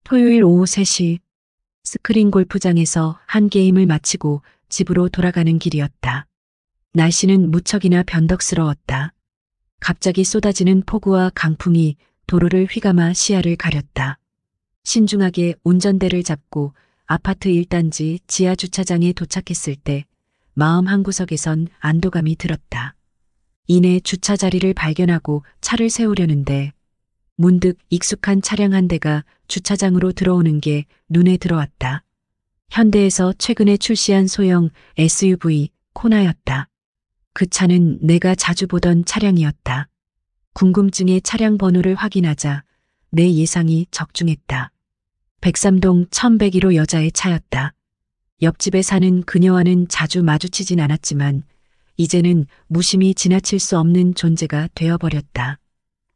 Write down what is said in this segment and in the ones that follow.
토요일 오후 3시 스크린 골프장에서 한 게임을 마치고 집으로 돌아가는 길이었다. 날씨는 무척이나 변덕스러웠다. 갑자기 쏟아지는 폭우와 강풍이 도로를 휘감아 시야를 가렸다. 신중하게 운전대를 잡고 아파트 1단지 지하 주차장에 도착했을 때 마음 한구석에선 안도감이 들었다. 이내 주차 자리를 발견하고 차를 세우려는데 문득 익숙한 차량 한 대가 주차장으로 들어오는 게 눈에 들어왔다. 현대에서 최근에 출시한 소형 SUV 코나였다. 그 차는 내가 자주 보던 차량이었다. 궁금증에 차량 번호를 확인하자 내 예상이 적중했다. 103동 1101호 여자의 차였다. 옆집에 사는 그녀와는 자주 마주치진 않았지만 이제는 무심히 지나칠 수 없는 존재가 되어버렸다.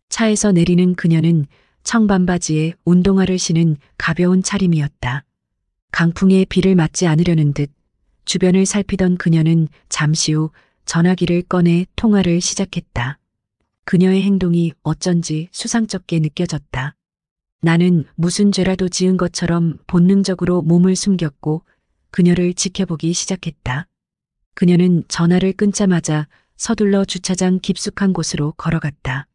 차에서 내리는 그녀는 청반바지에 운동화를 신은 가벼운 차림이었다. 강풍에 비를 맞지 않으려는 듯 주변을 살피던 그녀는 잠시 후 전화기를 꺼내 통화를 시작했다. 그녀의 행동이 어쩐지 수상쩍게 느껴졌다. 나는 무슨 죄라도 지은 것처럼 본능적으로 몸을 숨겼고 그녀를 지켜보기 시작했다. 그녀는 전화를 끊자마자 서둘러 주차장 깊숙한 곳으로 걸어갔다.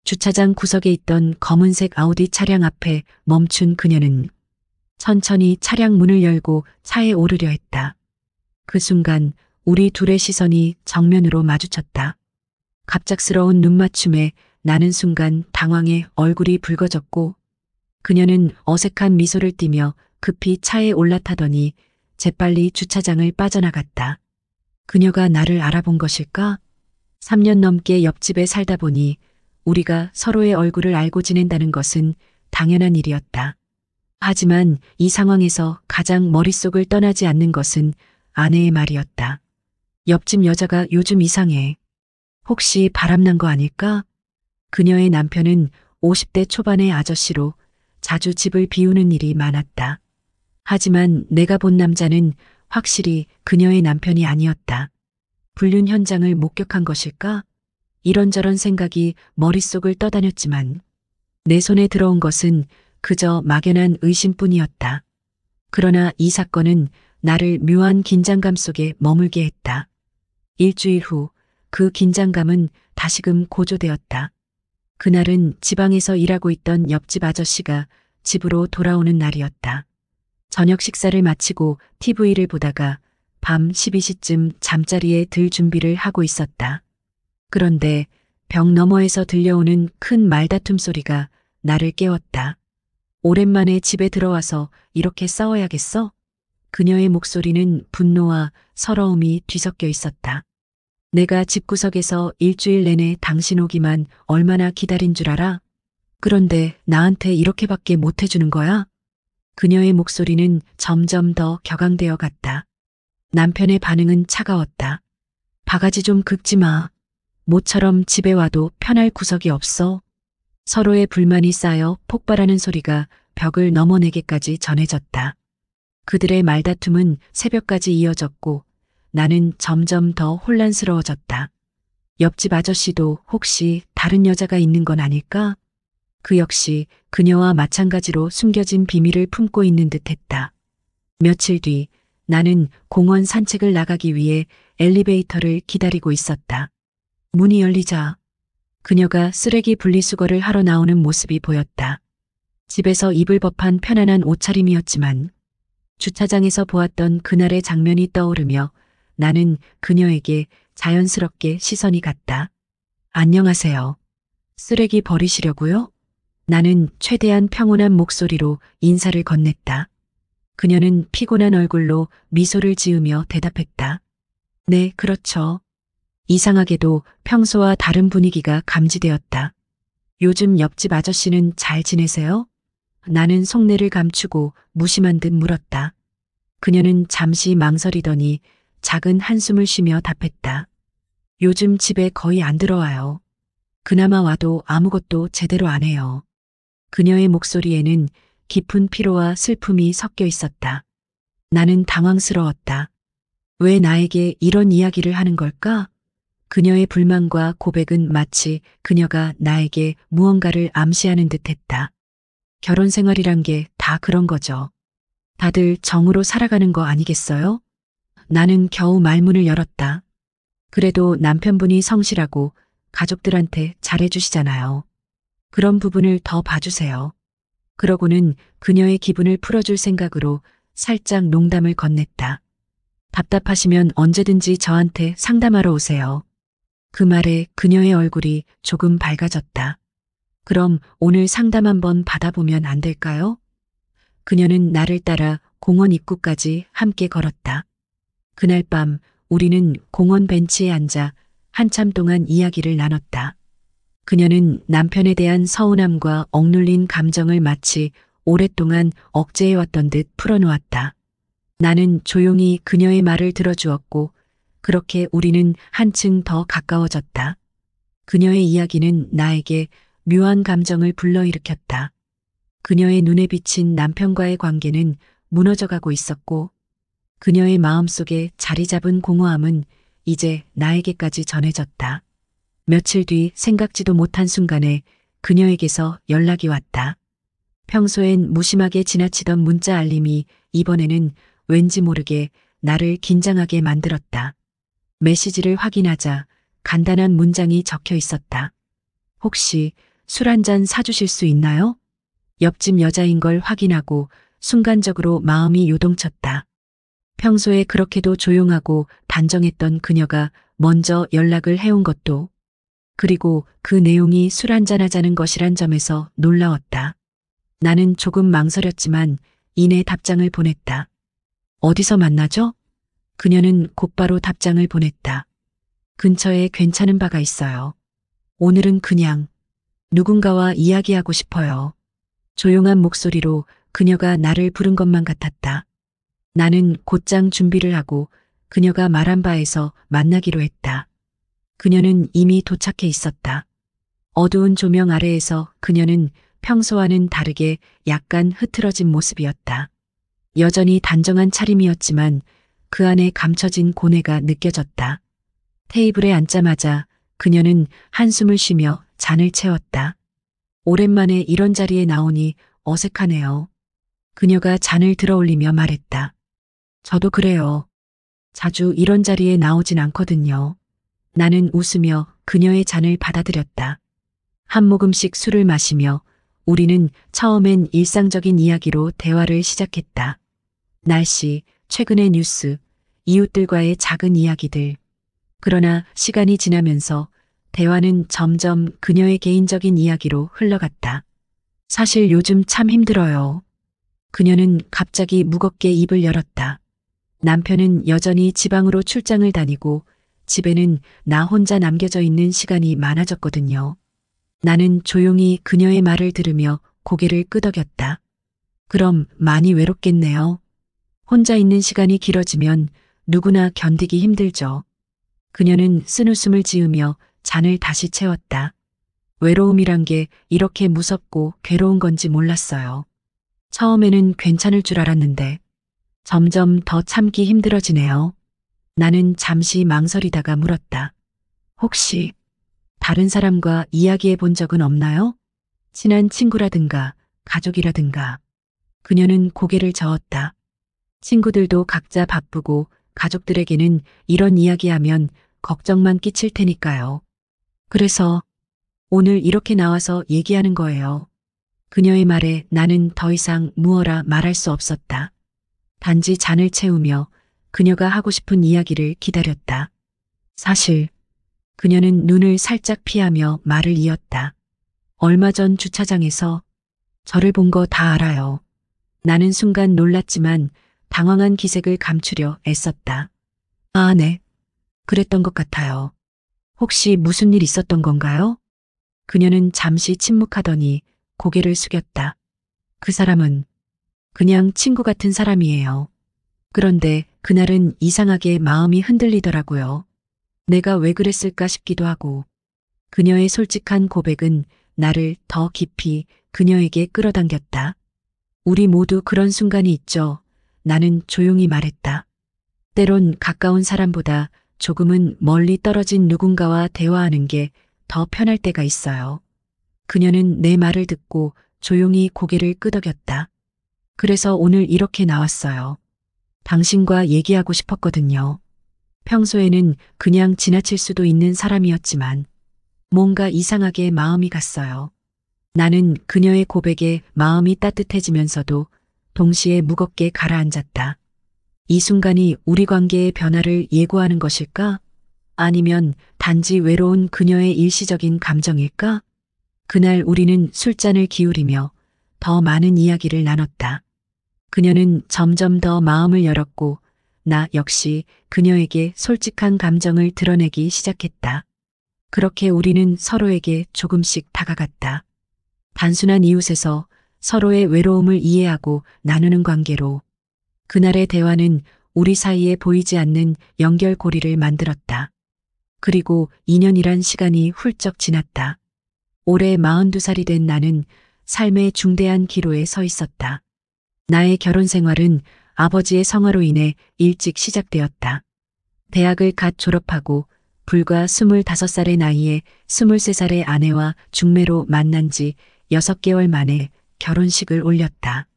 주차장 구석에 있던 검은색 아우디 차량 앞에 멈춘 그녀는 천천히 차량 문을 열고 차에 오르려 했다. 그 순간 우리 둘의 시선이 정면으로 마주쳤다. 갑작스러운 눈맞춤에 나는 순간 당황해 얼굴이 붉어졌고 그녀는 어색한 미소를 띠며 급히 차에 올라타더니 재빨리 주차장을 빠져나갔다. 그녀가 나를 알아본 것일까? 3년 넘게 옆집에 살다 보니 우리가 서로의 얼굴을 알고 지낸다는 것은 당연한 일이었다. 하지만 이 상황에서 가장 머릿속을 떠나지 않는 것은 아내의 말이었다. 옆집 여자가 요즘 이상해. 혹시 바람난 거 아닐까? 그녀의 남편은 50대 초반의 아저씨로 자주 집을 비우는 일이 많았다. 하지만 내가 본 남자는 확실히 그녀의 남편이 아니었다. 불륜 현장을 목격한 것일까? 이런저런 생각이 머릿속을 떠다녔지만 내 손에 들어온 것은 그저 막연한 의심뿐이었다. 그러나 이 사건은 나를 묘한 긴장감 속에 머물게 했다. 일주일 후 그 긴장감은 다시금 고조되었다. 그날은 지방에서 일하고 있던 옆집 아저씨가 집으로 돌아오는 날이었다. 저녁 식사를 마치고 TV를 보다가 밤 12시쯤 잠자리에 들 준비를 하고 있었다. 그런데 벽 너머에서 들려오는 큰 말다툼 소리가 나를 깨웠다. 오랜만에 집에 들어와서 이렇게 싸워야겠어? 그녀의 목소리는 분노와 서러움이 뒤섞여 있었다. 내가 집구석에서 일주일 내내 당신 오기만 얼마나 기다린 줄 알아? 그런데 나한테 이렇게밖에 못 해주는 거야? 그녀의 목소리는 점점 더 격앙되어 갔다. 남편의 반응은 차가웠다. 바가지 좀 긁지 마. 모처럼 집에 와도 편할 구석이 없어. 서로의 불만이 쌓여 폭발하는 소리가 벽을 넘어내게까지 전해졌다. 그들의 말다툼은 새벽까지 이어졌고 나는 점점 더 혼란스러워졌다. 옆집 아저씨도 혹시 다른 여자가 있는 건 아닐까? 그 역시 그녀와 마찬가지로 숨겨진 비밀을 품고 있는 듯했다. 며칠 뒤 나는 공원 산책을 나가기 위해 엘리베이터를 기다리고 있었다. 문이 열리자 그녀가 쓰레기 분리수거를 하러 나오는 모습이 보였다. 집에서 입을 법한 편안한 옷차림이었지만 주차장에서 보았던 그날의 장면이 떠오르며 나는 그녀에게 자연스럽게 시선이 갔다. 안녕하세요. 쓰레기 버리시려고요? 나는 최대한 평온한 목소리로 인사를 건넸다. 그녀는 피곤한 얼굴로 미소를 지으며 대답했다. 네, 그렇죠. 이상하게도 평소와 다른 분위기가 감지되었다. 요즘 옆집 아저씨는 잘 지내세요? 나는 속내를 감추고 무심한 듯 물었다. 그녀는 잠시 망설이더니 작은 한숨을 쉬며 답했다. 요즘 집에 거의 안 들어와요. 그나마 와도 아무것도 제대로 안 해요. 그녀의 목소리에는 깊은 피로와 슬픔이 섞여 있었다. 나는 당황스러웠다. 왜 나에게 이런 이야기를 하는 걸까? 그녀의 불만과 고백은 마치 그녀가 나에게 무언가를 암시하는 듯했다. 결혼 생활이란 게 다 그런 거죠. 다들 정으로 살아가는 거 아니겠어요? 나는 겨우 말문을 열었다. 그래도 남편분이 성실하고 가족들한테 잘해주시잖아요. 그런 부분을 더 봐주세요. 그러고는 그녀의 기분을 풀어줄 생각으로 살짝 농담을 건넸다. 답답하시면 언제든지 저한테 상담하러 오세요. 그 말에 그녀의 얼굴이 조금 밝아졌다. 그럼 오늘 상담 한번 받아보면 안 될까요? 그녀는 나를 따라 공원 입구까지 함께 걸었다. 그날 밤 우리는 공원 벤치에 앉아 한참 동안 이야기를 나눴다. 그녀는 남편에 대한 서운함과 억눌린 감정을 마치 오랫동안 억제해왔던 듯 풀어놓았다. 나는 조용히 그녀의 말을 들어주었고 그렇게 우리는 한층 더 가까워졌다. 그녀의 이야기는 나에게 묘한 감정을 불러일으켰다. 그녀의 눈에 비친 남편과의 관계는 무너져가고 있었고 그녀의 마음속에 자리 잡은 공허함은 이제 나에게까지 전해졌다. 며칠 뒤 생각지도 못한 순간에 그녀에게서 연락이 왔다. 평소엔 무심하게 지나치던 문자 알림이 이번에는 왠지 모르게 나를 긴장하게 만들었다. 메시지를 확인하자 간단한 문장이 적혀 있었다. 혹시 술 한 잔 사주실 수 있나요? 옆집 여자인 걸 확인하고 순간적으로 마음이 요동쳤다. 평소에 그렇게도 조용하고 단정했던 그녀가 먼저 연락을 해온 것도 그리고 그 내용이 술 한잔 하자는 것이란 점에서 놀라웠다. 나는 조금 망설였지만 이내 답장을 보냈다. 어디서 만나죠? 그녀는 곧바로 답장을 보냈다. 근처에 괜찮은 바가 있어요. 오늘은 그냥 누군가와 이야기하고 싶어요. 조용한 목소리로 그녀가 나를 부른 것만 같았다. 나는 곧장 준비를 하고 그녀가 말한 바에서 만나기로 했다. 그녀는 이미 도착해 있었다. 어두운 조명 아래에서 그녀는 평소와는 다르게 약간 흐트러진 모습이었다. 여전히 단정한 차림이었지만 그 안에 감춰진 고뇌가 느껴졌다. 테이블에 앉자마자 그녀는 한숨을 쉬며 잔을 채웠다. 오랜만에 이런 자리에 나오니 어색하네요. 그녀가 잔을 들어 올리며 말했다. 저도 그래요. 자주 이런 자리에 나오진 않거든요. 나는 웃으며 그녀의 잔을 받아들였다. 한 모금씩 술을 마시며 우리는 처음엔 일상적인 이야기로 대화를 시작했다. 날씨, 최근의 뉴스, 이웃들과의 작은 이야기들. 그러나 시간이 지나면서 대화는 점점 그녀의 개인적인 이야기로 흘러갔다. 사실 요즘 참 힘들어요. 그녀는 갑자기 무겁게 입을 열었다. 남편은 여전히 지방으로 출장을 다니고 집에는 나 혼자 남겨져 있는 시간이 많아졌거든요. 나는 조용히 그녀의 말을 들으며 고개를 끄덕였다. 그럼 많이 외롭겠네요. 혼자 있는 시간이 길어지면 누구나 견디기 힘들죠. 그녀는 쓴웃음을 지으며 잔을 다시 채웠다. 외로움이란 게 이렇게 무섭고 괴로운 건지 몰랐어요. 처음에는 괜찮을 줄 알았는데 점점 더 참기 힘들어지네요. 나는 잠시 망설이다가 물었다. 혹시 다른 사람과 이야기해 본 적은 없나요? 친한 친구라든가 가족이라든가. 그녀는 고개를 저었다. 친구들도 각자 바쁘고 가족들에게는 이런 이야기하면 걱정만 끼칠 테니까요. 그래서 오늘 이렇게 나와서 얘기하는 거예요. 그녀의 말에 나는 더 이상 무어라 말할 수 없었다. 단지 잔을 채우며 그녀가 하고 싶은 이야기를 기다렸다. 사실 그녀는 눈을 살짝 피하며 말을 이었다. 얼마 전 주차장에서 저를 본 거 다 알아요. 나는 순간 놀랐지만 당황한 기색을 감추려 애썼다. 아, 네. 그랬던 것 같아요. 혹시 무슨 일 있었던 건가요? 그녀는 잠시 침묵하더니 고개를 숙였다. 그 사람은 그냥 친구 같은 사람이에요. 그런데 그날은 이상하게 마음이 흔들리더라고요. 내가 왜 그랬을까 싶기도 하고. 그녀의 솔직한 고백은 나를 더 깊이 그녀에게 끌어당겼다. 우리 모두 그런 순간이 있죠. 나는 조용히 말했다. 때론 가까운 사람보다 조금은 멀리 떨어진 누군가와 대화하는 게 더 편할 때가 있어요. 그녀는 내 말을 듣고 조용히 고개를 끄덕였다. 그래서 오늘 이렇게 나왔어요. 당신과 얘기하고 싶었거든요. 평소에는 그냥 지나칠 수도 있는 사람이었지만 뭔가 이상하게 마음이 갔어요. 나는 그녀의 고백에 마음이 따뜻해지면서도 동시에 무겁게 가라앉았다. 이 순간이 우리 관계의 변화를 예고하는 것일까? 아니면 단지 외로운 그녀의 일시적인 감정일까? 그날 우리는 술잔을 기울이며 더 많은 이야기를 나눴다. 그녀는 점점 더 마음을 열었고 나 역시 그녀에게 솔직한 감정을 드러내기 시작했다. 그렇게 우리는 서로에게 조금씩 다가갔다. 단순한 이웃에서 서로의 외로움을 이해하고 나누는 관계로 그날의 대화는 우리 사이에 보이지 않는 연결고리를 만들었다. 그리고 2년이란 시간이 훌쩍 지났다. 올해 42살이 된 나는 삶의 중대한 기로에 서 있었다. 나의 결혼 생활은 아버지의 성화로 인해 일찍 시작되었다. 대학을 갓 졸업하고 불과 25살의 나이에 23살의 아내와 중매로 만난 지 6개월 만에 결혼식을 올렸다.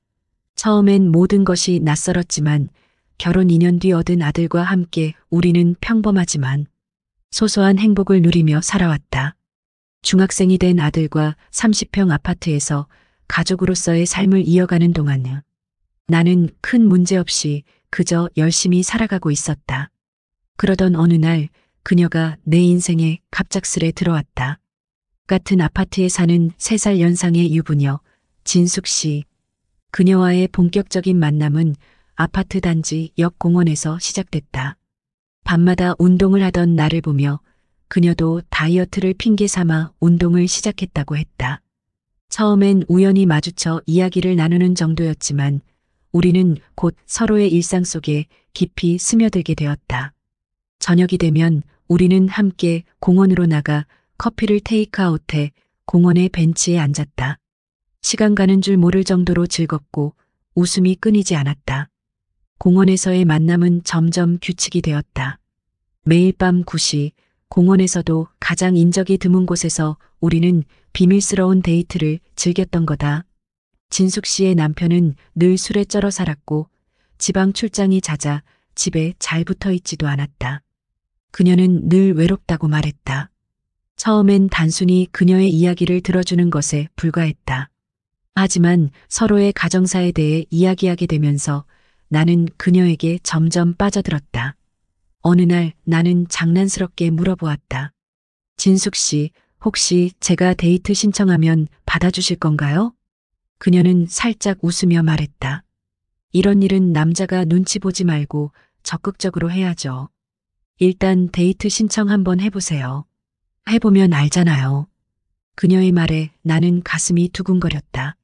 처음엔 모든 것이 낯설었지만 결혼 2년 뒤 얻은 아들과 함께 우리는 평범하지만 소소한 행복을 누리며 살아왔다. 중학생이 된 아들과 30평 아파트에서 가족으로서의 삶을 이어가는 동안 나는 큰 문제 없이 그저 열심히 살아가고 있었다. 그러던 어느 날 그녀가 내 인생에 갑작스레 들어왔다. 같은 아파트에 사는 3살 연상의 유부녀 진숙 씨. 그녀와의 본격적인 만남은 아파트 단지 옆 공원에서 시작됐다. 밤마다 운동을 하던 나를 보며 그녀도 다이어트를 핑계 삼아 운동을 시작했다고 했다. 처음엔 우연히 마주쳐 이야기를 나누는 정도였지만 우리는 곧 서로의 일상 속에 깊이 스며들게 되었다. 저녁이 되면 우리는 함께 공원으로 나가 커피를 테이크아웃해 공원의 벤치에 앉았다. 시간 가는 줄 모를 정도로 즐겁고 웃음이 끊이지 않았다. 공원에서의 만남은 점점 규칙이 되었다. 매일 밤 9시 공원에서도 가장 인적이 드문 곳에서 우리는 비밀스러운 데이트를 즐겼던 거다. 진숙 씨의 남편은 늘 술에 쩔어 살았고 지방 출장이 잦아 집에 잘 붙어 있지도 않았다. 그녀는 늘 외롭다고 말했다. 처음엔 단순히 그녀의 이야기를 들어주는 것에 불과했다. 하지만 서로의 가정사에 대해 이야기하게 되면서 나는 그녀에게 점점 빠져들었다. 어느 날 나는 장난스럽게 물어보았다. 진숙 씨, 혹시 제가 데이트 신청하면 받아주실 건가요? 그녀는 살짝 웃으며 말했다. 이런 일은 남자가 눈치 보지 말고 적극적으로 해야죠. 일단 데이트 신청 한번 해보세요. 해보면 알잖아요. 그녀의 말에 나는 가슴이 두근거렸다.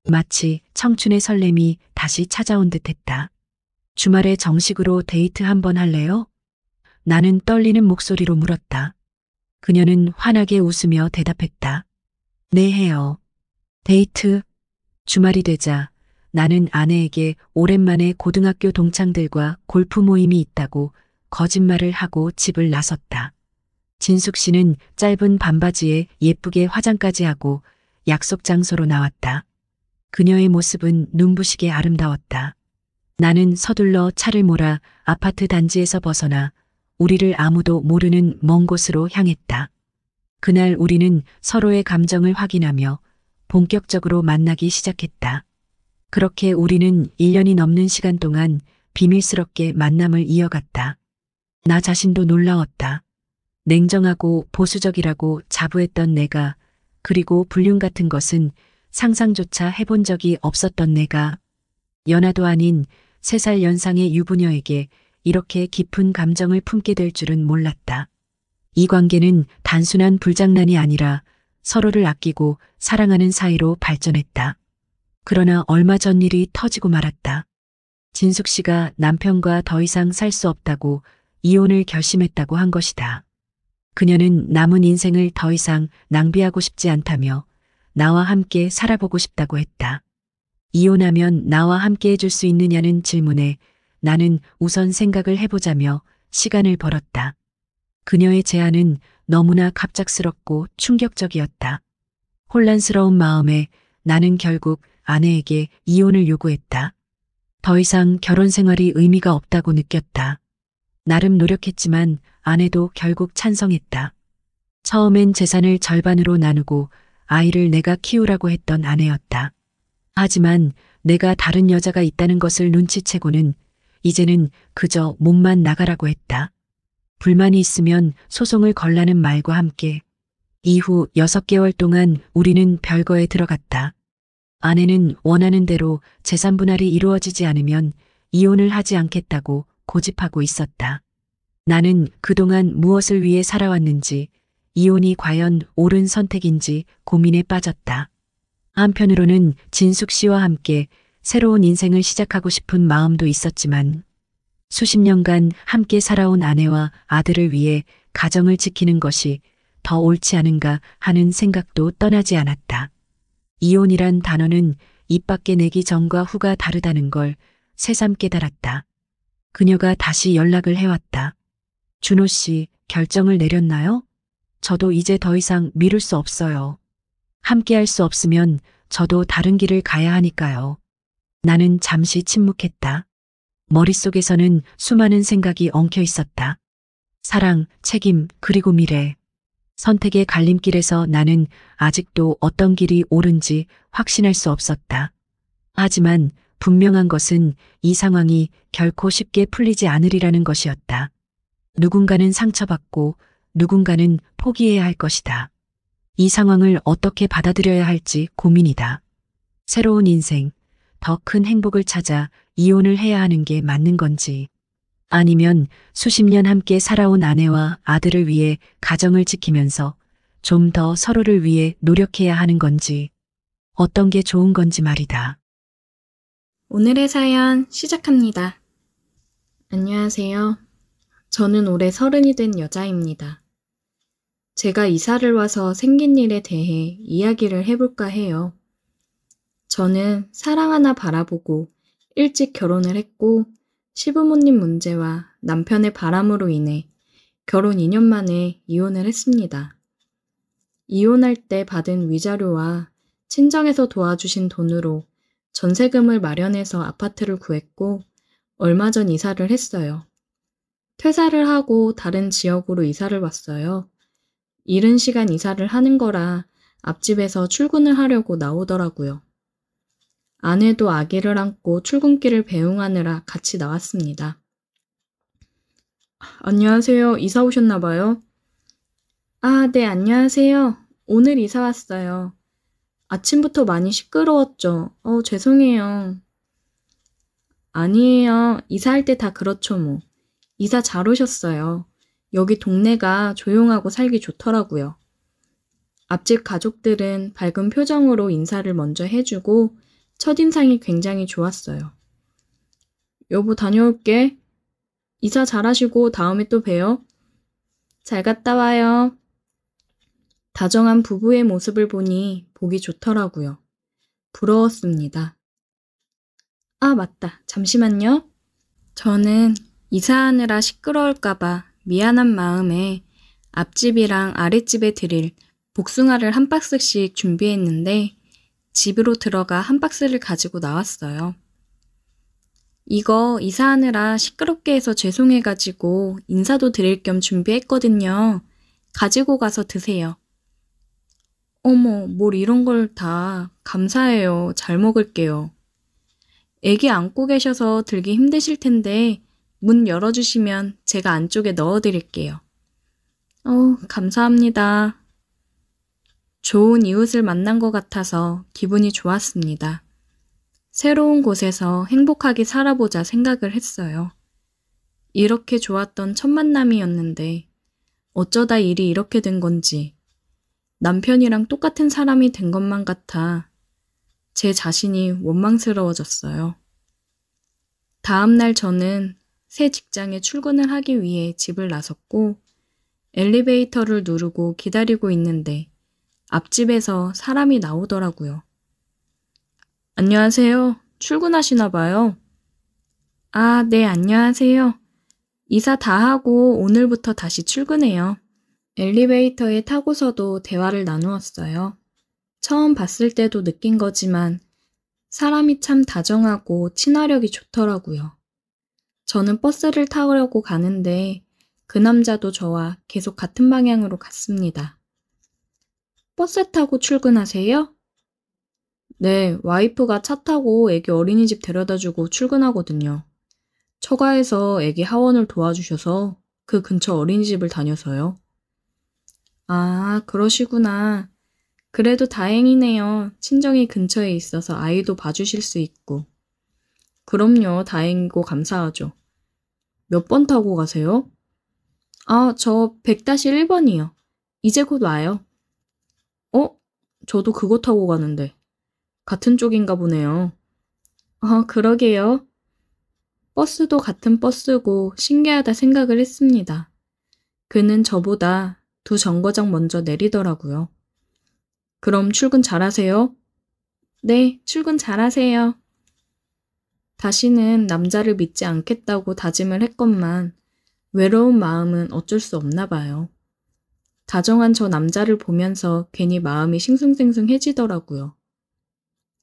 마치 청춘의 설렘이 다시 찾아온 듯했다. 주말에 정식으로 데이트 한번 할래요? 나는 떨리는 목소리로 물었다. 그녀는 환하게 웃으며 대답했다. 네, 해요. 데이트? 주말이 되자 나는 아내에게 오랜만에 고등학교 동창들과 골프 모임이 있다고 거짓말을 하고 집을 나섰다. 진숙 씨는 짧은 반바지에 예쁘게 화장까지 하고 약속 장소로 나왔다. 그녀의 모습은 눈부시게 아름다웠다. 나는 서둘러 차를 몰아 아파트 단지에서 벗어나 우리를 아무도 모르는 먼 곳으로 향했다. 그날 우리는 서로의 감정을 확인하며 본격적으로 만나기 시작했다. 그렇게 우리는 1년이 넘는 시간 동안 비밀스럽게 만남을 이어갔다. 나 자신도 놀라웠다. 냉정하고 보수적이라고 자부했던 내가, 그리고 불륜 같은 것은 상상조차 해본 적이 없었던 내가, 연하도 아닌 3살 연상의 유부녀에게 이렇게 깊은 감정을 품게 될 줄은 몰랐다. 이 관계는 단순한 불장난이 아니라 서로를 아끼고 사랑하는 사이로 발전했다. 그러나 얼마 전 일이 터지고 말았다. 진숙 씨가 남편과 더 이상 살 수 없다고 이혼을 결심했다고 한 것이다. 그녀는 남은 인생을 더 이상 낭비하고 싶지 않다며 나와 함께 살아보고 싶다고 했다. 이혼하면 나와 함께 해줄 수 있느냐는 질문에 나는 우선 생각을 해보자며 시간을 벌었다. 그녀의 제안은 너무나 갑작스럽고 충격적이었다. 혼란스러운 마음에 나는 결국 아내에게 이혼을 요구했다. 더 이상 결혼 생활이 의미가 없다고 느꼈다. 나름 노력했지만 아내도 결국 찬성했다. 처음엔 재산을 절반으로 나누고 아이를 내가 키우라고 했던 아내였다. 하지만 내가 다른 여자가 있다는 것을 눈치채고는 이제는 그저 몸만 나가라고 했다. 불만이 있으면 소송을 걸라는 말과 함께 이후 6개월 동안 우리는 별거에 들어갔다. 아내는 원하는 대로 재산 분할이 이루어지지 않으면 이혼을 하지 않겠다고 고집하고 있었다. 나는 그동안 무엇을 위해 살아왔는지, 이혼이 과연 옳은 선택인지 고민에 빠졌다. 한편으로는 진숙 씨와 함께 새로운 인생을 시작하고 싶은 마음도 있었지만 수십 년간 함께 살아온 아내와 아들을 위해 가정을 지키는 것이 더 옳지 않은가 하는 생각도 떠나지 않았다. 이혼이란 단어는 입 밖에 내기 전과 후가 다르다는 걸 새삼 깨달았다. 그녀가 다시 연락을 해왔다. 준호 씨, 결정을 내렸나요? 저도 이제 더 이상 미룰 수 없어요. 함께 할 수 없으면 저도 다른 길을 가야 하니까요. 나는 잠시 침묵했다. 머릿속에서는 수많은 생각이 엉켜 있었다. 사랑, 책임, 그리고 미래. 선택의 갈림길에서 나는 아직도 어떤 길이 옳은지 확신할 수 없었다. 하지만 분명한 것은 이 상황이 결코 쉽게 풀리지 않으리라는 것이었다. 누군가는 상처받고 누군가는 포기해야 할 것이다. 이 상황을 어떻게 받아들여야 할지 고민이다. 새로운 인생, 더 큰 행복을 찾아 이혼을 해야 하는 게 맞는 건지, 아니면 수십 년 함께 살아온 아내와 아들을 위해 가정을 지키면서 좀 더 서로를 위해 노력해야 하는 건지, 어떤 게 좋은 건지 말이다. 오늘의 사연 시작합니다. 안녕하세요. 저는 올해 30이 된 여자입니다. 제가 이사를 와서 생긴 일에 대해 이야기를 해볼까 해요. 저는 사랑 하나 바라보고 일찍 결혼을 했고 시부모님 문제와 남편의 바람으로 인해 결혼 2년 만에 이혼을 했습니다. 이혼할 때 받은 위자료와 친정에서 도와주신 돈으로 전세금을 마련해서 아파트를 구했고 얼마 전 이사를 했어요. 퇴사를 하고 다른 지역으로 이사를 왔어요. 이른 시간 이사를 하는 거라 앞집에서 출근을 하려고 나오더라고요. 아내도 아기를 안고 출근길을 배웅하느라 같이 나왔습니다. 안녕하세요. 이사 오셨나 봐요? 아, 네, 안녕하세요. 오늘 이사 왔어요. 아침부터 많이 시끄러웠죠? 죄송해요. 아니에요. 이사할 때 다 그렇죠, 뭐. 이사 잘 오셨어요. 여기 동네가 조용하고 살기 좋더라고요. 앞집 가족들은 밝은 표정으로 인사를 먼저 해주고 첫인상이 굉장히 좋았어요. 여보, 다녀올게. 이사 잘하시고 다음에 또 봬요. 잘 갔다 와요. 다정한 부부의 모습을 보니 보기 좋더라고요. 부러웠습니다. 아, 맞다. 잠시만요. 저는 이사하느라 시끄러울까봐 미안한 마음에 앞집이랑 아랫집에 드릴 복숭아를 한 박스씩 준비했는데 집으로 들어가 한 박스를 가지고 나왔어요. 이거 이사하느라 시끄럽게 해서 죄송해가지고 인사도 드릴 겸 준비했거든요. 가지고 가서 드세요. 어머, 뭘 이런 걸 다. 감사해요. 잘 먹을게요. 애기 안고 계셔서 들기 힘드실 텐데 문 열어주시면 제가 안쪽에 넣어드릴게요. 감사합니다. 좋은 이웃을 만난 것 같아서 기분이 좋았습니다. 새로운 곳에서 행복하게 살아보자 생각을 했어요. 이렇게 좋았던 첫 만남이었는데 어쩌다 일이 이렇게 된 건지 남편이랑 똑같은 사람이 된 것만 같아 제 자신이 원망스러워졌어요. 다음 날 저는 새 직장에 출근을 하기 위해 집을 나섰고 엘리베이터를 누르고 기다리고 있는데 앞집에서 사람이 나오더라고요. 안녕하세요. 출근하시나 봐요. 아, 네, 안녕하세요. 이사 다 하고 오늘부터 다시 출근해요. 엘리베이터에 타고서도 대화를 나누었어요. 처음 봤을 때도 느낀 거지만 사람이 참 다정하고 친화력이 좋더라고요. 저는 버스를 타려고 가는데 그 남자도 저와 계속 같은 방향으로 갔습니다. 버스 타고 출근하세요? 네, 와이프가 차 타고 애기 어린이집 데려다주고 출근하거든요. 처가에서 애기 하원을 도와주셔서 그 근처 어린이집을 다녀서요. 아, 그러시구나. 그래도 다행이네요. 친정이 근처에 있어서 아이도 봐주실 수 있고. 그럼요, 다행이고 감사하죠. 몇 번 타고 가세요? 아, 저 100-1번이요. 이제 곧 와요. 어? 저도 그거 타고 가는데. 같은 쪽인가 보네요. 그러게요. 버스도 같은 버스고 신기하다 생각을 했습니다. 그는 저보다 두 정거장 먼저 내리더라고요. 그럼 출근 잘하세요? 네, 출근 잘하세요. 다시는 남자를 믿지 않겠다고 다짐을 했건만 외로운 마음은 어쩔 수 없나 봐요. 다정한 저 남자를 보면서 괜히 마음이 싱숭생숭해지더라고요.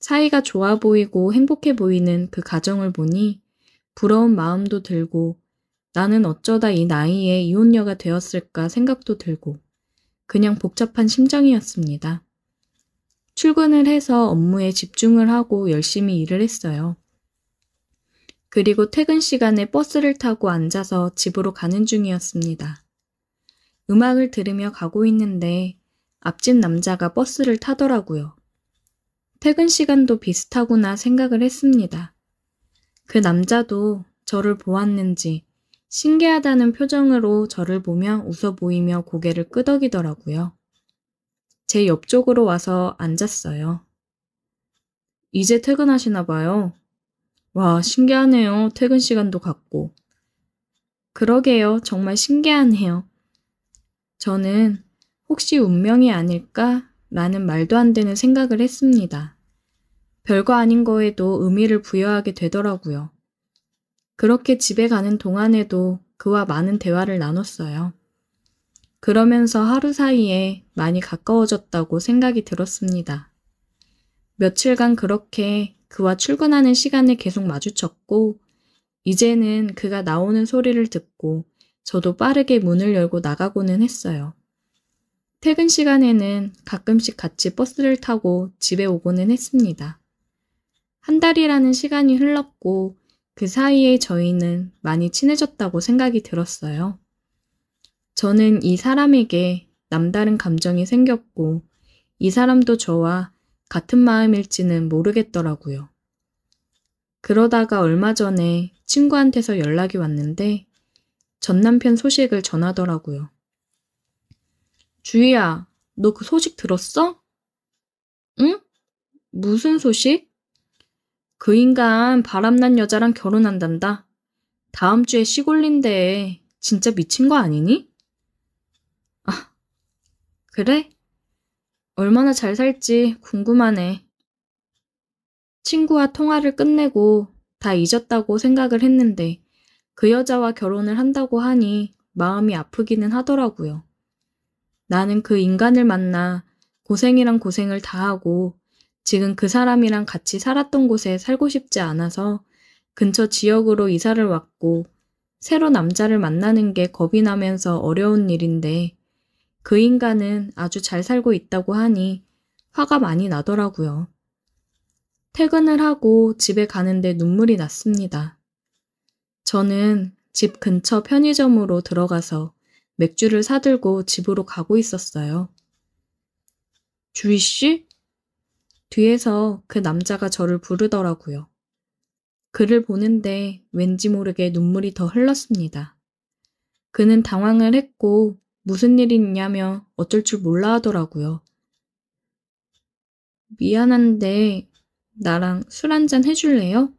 사이가 좋아 보이고 행복해 보이는 그 가정을 보니 부러운 마음도 들고 나는 어쩌다 이 나이에 이혼녀가 되었을까 생각도 들고 그냥 복잡한 심정이었습니다. 출근을 해서 업무에 집중을 하고 열심히 일을 했어요. 그리고 퇴근 시간에 버스를 타고 앉아서 집으로 가는 중이었습니다. 음악을 들으며 가고 있는데 앞집 남자가 버스를 타더라고요. 퇴근 시간도 비슷하구나 생각을 했습니다. 그 남자도 저를 보았는지 신기하다는 표정으로 저를 보며 웃어 보이며 고개를 끄덕이더라고요. 제 옆쪽으로 와서 앉았어요. 이제 퇴근하시나 봐요. 와, 신기하네요. 퇴근 시간도 같고. 그러게요. 정말 신기하네요. 저는 혹시 운명이 아닐까? 라는 말도 안 되는 생각을 했습니다. 별거 아닌 거에도 의미를 부여하게 되더라고요. 그렇게 집에 가는 동안에도 그와 많은 대화를 나눴어요. 그러면서 하루 사이에 많이 가까워졌다고 생각이 들었습니다. 며칠간 그렇게 그와 출근하는 시간에 계속 마주쳤고, 이제는 그가 나오는 소리를 듣고 저도 빠르게 문을 열고 나가고는 했어요. 퇴근 시간에는 가끔씩 같이 버스를 타고 집에 오고는 했습니다. 한 달이라는 시간이 흘렀고 그 사이에 저희는 많이 친해졌다고 생각이 들었어요. 저는 이 사람에게 남다른 감정이 생겼고 이 사람도 저와 같은 마음일지는 모르겠더라고요. 그러다가 얼마 전에 친구한테서 연락이 왔는데 전 남편 소식을 전하더라고요. 주희야, 너 그 소식 들었어? 응? 무슨 소식? 그 인간 바람난 여자랑 결혼한단다. 다음 주에 시골린데 진짜 미친 거 아니니? 아, 그래? 얼마나 잘 살지 궁금하네. 친구와 통화를 끝내고 다 잊었다고 생각을 했는데 그 여자와 결혼을 한다고 하니 마음이 아프기는 하더라고요. 나는 그 인간을 만나 고생이란 고생을 다하고 지금 그 사람이랑 같이 살았던 곳에 살고 싶지 않아서 근처 지역으로 이사를 왔고 새로 남자를 만나는 게 겁이 나면서 어려운 일인데 그 인간은 아주 잘 살고 있다고 하니 화가 많이 나더라고요. 퇴근을 하고 집에 가는데 눈물이 났습니다. 저는 집 근처 편의점으로 들어가서 맥주를 사들고 집으로 가고 있었어요. 주희 씨? 뒤에서 그 남자가 저를 부르더라고요. 그를 보는데 왠지 모르게 눈물이 더 흘렀습니다. 그는 당황을 했고 무슨 일이 있냐며 어쩔 줄 몰라 하더라고요. 미안한데 나랑 술 한잔 해줄래요?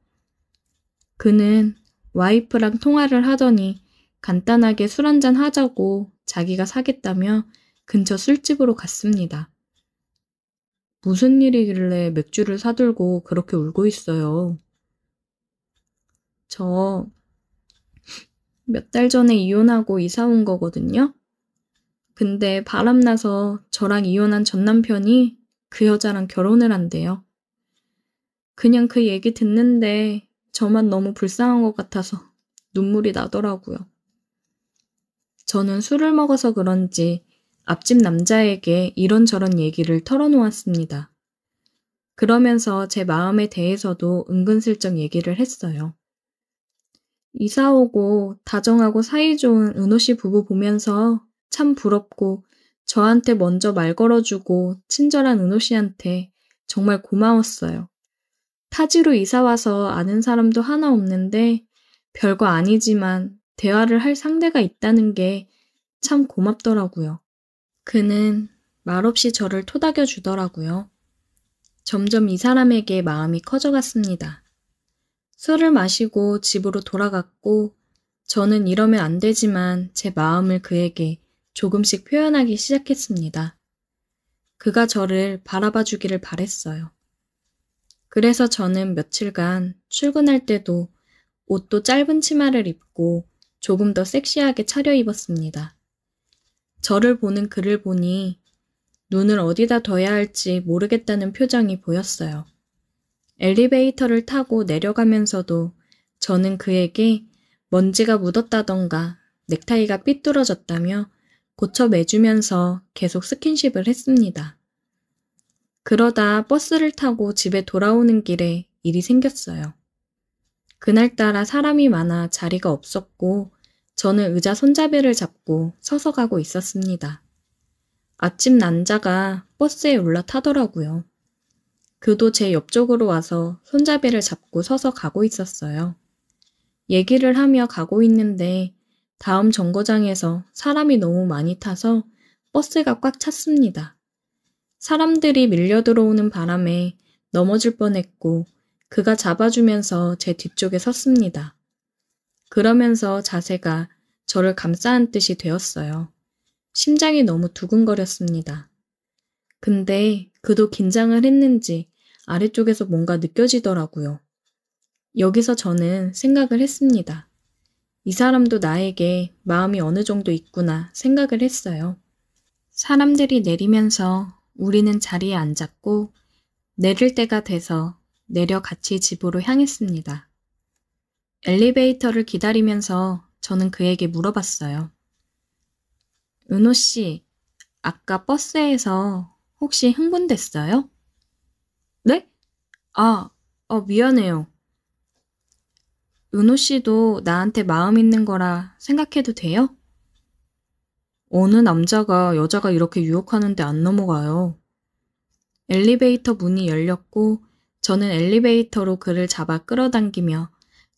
그는 와이프랑 통화를 하더니 간단하게 술 한잔 하자고 자기가 사겠다며 근처 술집으로 갔습니다. 무슨 일이길래 맥주를 사들고 그렇게 울고 있어요. 저 몇 달 전에 이혼하고 이사 온 거거든요. 근데 바람나서 저랑 이혼한 전 남편이 그 여자랑 결혼을 한대요. 그냥 그 얘기 듣는데 저만 너무 불쌍한 것 같아서 눈물이 나더라고요. 저는 술을 먹어서 그런지 앞집 남자에게 이런저런 얘기를 털어놓았습니다. 그러면서 제 마음에 대해서도 은근슬쩍 얘기를 했어요. 이사 오고 다정하고 사이좋은 은호 씨 부부 보면서 참 부럽고 저한테 먼저 말 걸어주고 친절한 은호 씨한테 정말 고마웠어요. 타지로 이사 와서 아는 사람도 하나 없는데 별거 아니지만 대화를 할 상대가 있다는 게 참 고맙더라고요. 그는 말없이 저를 토닥여 주더라고요. 점점 이 사람에게 마음이 커져갔습니다. 술을 마시고 집으로 돌아갔고 저는 이러면 안 되지만 제 마음을 그에게 조금씩 표현하기 시작했습니다. 그가 저를 바라봐 주기를 바랬어요. 그래서 저는 며칠간 출근할 때도 옷도 짧은 치마를 입고 조금 더 섹시하게 차려입었습니다. 저를 보는 그를 보니 눈을 어디다 둬야 할지 모르겠다는 표정이 보였어요. 엘리베이터를 타고 내려가면서도 저는 그에게 먼지가 묻었다던가 넥타이가 삐뚤어졌다며 고쳐매주면서 계속 스킨십을 했습니다. 그러다 버스를 타고 집에 돌아오는 길에 일이 생겼어요. 그날따라 사람이 많아 자리가 없었고 저는 의자 손잡이를 잡고 서서 가고 있었습니다. 앞집 남자가 버스에 올라타더라고요. 그도 제 옆쪽으로 와서 손잡이를 잡고 서서 가고 있었어요. 얘기를 하며 가고 있는데 다음 정거장에서 사람이 너무 많이 타서 버스가 꽉 찼습니다. 사람들이 밀려 들어오는 바람에 넘어질 뻔했고 그가 잡아주면서 제 뒤쪽에 섰습니다. 그러면서 자세가 저를 감싸 안듯이 되었어요. 심장이 너무 두근거렸습니다. 근데 그도 긴장을 했는지 아래쪽에서 뭔가 느껴지더라고요. 여기서 저는 생각을 했습니다. 이 사람도 나에게 마음이 어느 정도 있구나 생각을 했어요. 사람들이 내리면서 우리는 자리에 앉았고 내릴 때가 돼서 내려 같이 집으로 향했습니다. 엘리베이터를 기다리면서 저는 그에게 물어봤어요. 은호 씨, 아까 버스에서 혹시 흥분됐어요? 네? 미안해요. 은호 씨도 나한테 마음 있는 거라 생각해도 돼요? 어느 남자가 여자가 이렇게 유혹하는데 안 넘어가요. 엘리베이터 문이 열렸고 저는 엘리베이터로 그를 잡아 끌어당기며